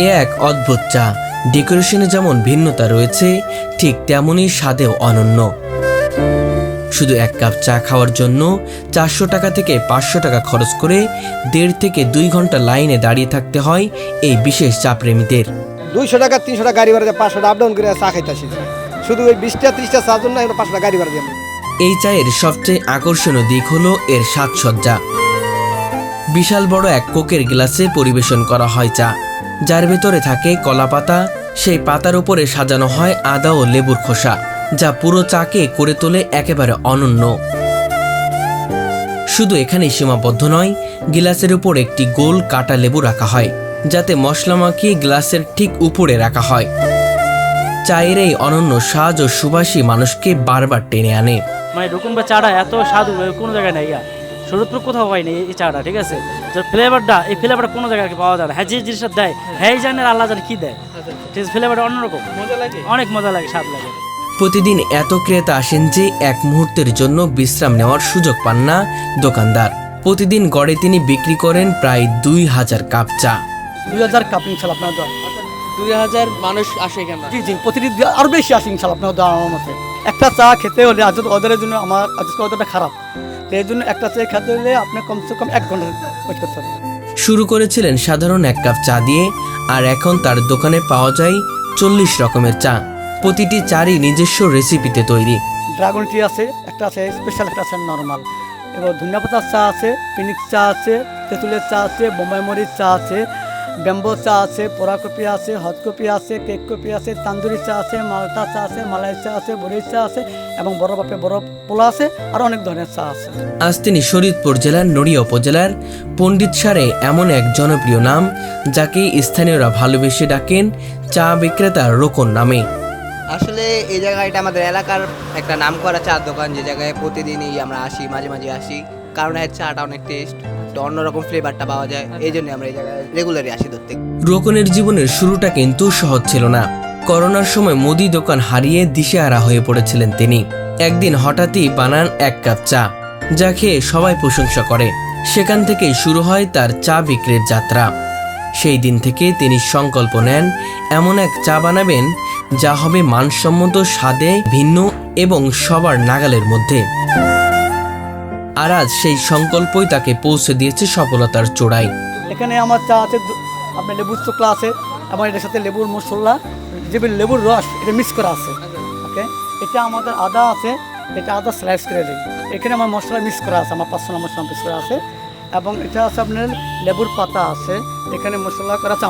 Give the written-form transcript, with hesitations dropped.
এ এক অদ্ভুত চা। ডেকোরেশনে যেমন ভিন্নতা রয়েছে, ঠিক তেমনই স্বাদেও অনন্য। শুধু এক কাপ চা খাওয়ার জন্য 400 টাকা থেকে 500 টাকা খরচ করে 1.5 থেকে 2 ঘন্টা লাইনে দাঁড়িয়ে থাকতে হয় এই বিশেষ চা প্রেমীদের। 200 টাকা 300 টাকা গাড়ি ভাড়া দিয়ে 500 টাকা আপ ডাউন করে চা খাইতেছি। শুধু ওই 20টা 30টা চার জন্য 500 টাকা গাড়ি ভাড়া দিয়ে। এই চায়ের সবচেয়ে আকর্ষণীয় দিক হলো এর সাজসজ্জা। বিশাল বড় এক কোকের গ্লাসে পরিবেশন করা হয় চা, যার ভেতরে থাকে কলা পাতা। সেই পাতার উপরে সাজানো হয় আদা ও লেবুর খোসা, যা পুরো চাকে করে তোলে একেবারে অনন্য। শুধু এখানেই সীমাবদ্ধ নয়, গ্লাসের উপর একটি গোল কাটা লেবু রাখা হয়, যাতে মশলা মাখিয়ে গ্লাসের ঠিক উপরে রাখা হয়। চায়ের এই অনন্য সাজ ও সুবাসী মানুষকে বারবার টেনে আনে। মানে রকম বা চাটা এত স্বাদ কোনো জায়গায় নেই, শরৎপুর কোথাও হয়নি এই চাটা, ঠিক আছে। যার ফ্লেভারটা, এই ফ্লেভারটা কোনো জায়গায় পাওয়া যায় না। হ্যাঁ, যে জিনিসটা দেয় হ্যাঁ জানে, আল্লাহ জানে কি দেয়, ঠিক আছে। ফ্লেভারটা অন্যরকম, মজা লাগে, অনেক মজা লাগে, স্বাদ লাগে। প্রতিদিন এত ক্রেতা আসেন যে এক মুহূর্তের জন্য বিশ্রাম নেওয়ার সুযোগ পান না দোকানদার। প্রতিদিন গড়ে তিনি বিক্রি করেন প্রায় 2000 কাপ চা। 2000 কাপ ইনশাল্লাহ আপনার দেওয়া। 2000 মানুষ আসে এখানে। জি জি, প্রতিদিন আরও বেশি আসে ইনশাল্লাহ আপনার দেওয়া। আমার মতে একটা চা খেতে হলে আজ ওদের জন্য আমার আজকে ওদেরটা খারাপ, তো এই জন্য একটা চা খেতে হলে আপনার কমসে কম 1 ঘন্টা ওয়েট করতে হবে। শুরু করেছিলেন সাধারণ এক কাপ চা দিয়ে, আর এখন তার দোকানে পাওয়া যায় 40 রকমের চা। প্রতিটি চারই নিজস্ব রেসিপিতে তৈরি। ড্রাগন টি আছে, একটা আছে স্পেশাল, একটা আছে নর্মাল। এবার ধনিয়া পাতার চা আছে, পিনিক্স চা আছে, তেঁতুলের চা আছে, বোম্বাই মরিচ চা আছে, ব্যাম্বো চা আছে, পোড়া কপি আছে, হট কপি আছে, কেক কপি আছে, তান্দুরি চা আছে, মালটা চা আছে, মালাই চা আছে, বড়ির চা আছে, এবং বড় বাপে বড় পোলা আছে, আর অনেক ধরনের চা আছে। আজ তিনি শরীয়তপুর জেলার নড়িয়া উপজেলার পণ্ডিতসারে এমন এক জনপ্রিয় নাম, যাকে স্থানীয়রা ভালোবেসে ডাকেন চা বিক্রেতা রোকন নামে। আসলে এই জায়গাটা আমাদের এলাকার একটা নাম করা চার দোকান, যে জায়গায় প্রতিদিনই আমরা আসি, মাঝে মাঝে আসি, কারণ এর চাটা অনেক টেস্ট, অন্যরকম ফ্লেভারটা পাওয়া যায়, এই জন্য আমরা এই জায়গায় রেগুলারই আসি ধরতে। রোকনের জীবনের শুরুটা কিন্তু সহজ ছিল না। করোনার সময় মুদি দোকান হারিয়ে দিশেহারা হয়ে পড়েছিলেন তিনি। একদিন হঠাৎই বানান এক কাপ চা, যা খেয়ে সবাই প্রশংসা করে। সেখান থেকেই শুরু হয় তার চা বিক্রির যাত্রা। সেই দিন থেকে তিনি সংকল্প নেন এমন এক চা বানাবেন যা হবে মানসম্মত, স্বাদে ভিন্ন এবং সবার নাগালের মধ্যে। আর আজ সেই সংকল্পই তাকে পৌঁছে দিয়েছে সফলতার চূড়ায়। এখানে আমার চা আছে, আপনার লেবুর চোকলা আছে, এবং এটার সাথে লেবুর মশলা, যে লেবুর রস এটা মিক্স করা আছে। ওকে, এটা আমাদের আদা আছে, এটা আদা স্লাইস করে দিই। এখানে আমার মশলা মিক্স করা আছে, আমার পার্সোনাল মশলা মিক্স করা আছে, এবং এটা আছে আপনার লেবুর পাতা আছে, এখানে মশলা করা আছে